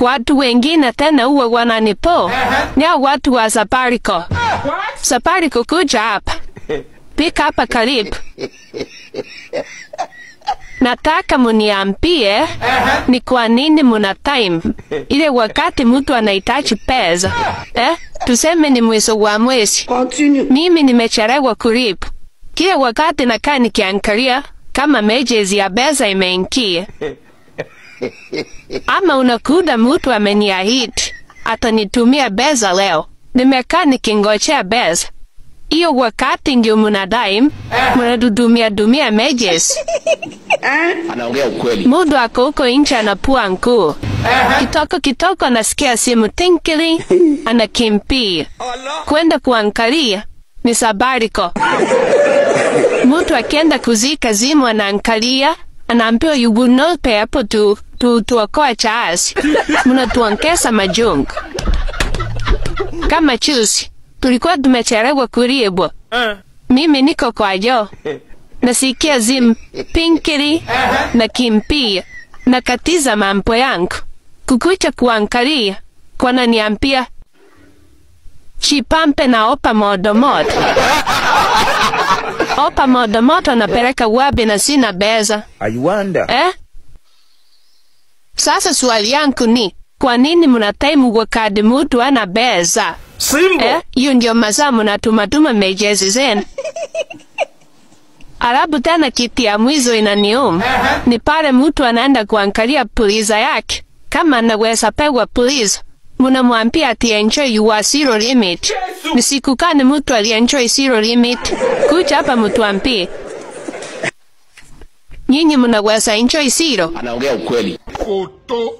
Watu wengine tena huwa wananipo. Ni watu wa Safaricom. Safaricom kuja hapa. Pika hapa karibu. Nataka muniambie ni kwa nini muna time. Ile wakati mtu anahitaji pesa. Tuseme ni mwisho wa mwezi. Mimi nimechelewa kuripu. Kila wakati nakaa nikiangalia kama message ya pesa imeingia. Ama unakuta mtu ameniahidi atanitumia pesa leo. Nimekaa nikingojea pesa. Iyo wakati ndio mnadai mnadumia messages. Anaongea ukweli. Mudu ako huko nje anapua nguo. Kitoko nasikia simu tinkili, anakimbia. Kwenda kuangalia ni Safaricom. Mtu akienda kuzika simu anaangalia, anaambiwa you will not pay hapo tuokoa chaasi. Mnatuongeza majungu. Kama chusi, tulikuwa tumechelewa kuribu. Mimi niko kwa jo. Nasikia simu pinkili, nakimbia, nakatiza mambo yangu. Kukucha kuangalia, wananiambia Chipampe na Opa Modomodo. Opa Modomodo napeleka wapi na sina pesa? I wonder. Sasa swali yangu ni, kwa nini mnataimu wakati mtu ana pesa? Simba. Hiyo ndio masaa mnatumatuma messages zenu. Alafu tena kitu ya mwizo inaniuma. Ni pale mtu anaenda kuangalia puliza yake. Kama anaweza pewa puliza, mnamwambia ati enjoy your zero limit. Ni siku gani mtu alienjoy zero limit? Kuja hapa mtuambie. Nyinyi mnaweza enjoy zero? Anaongea ukweli. Photo.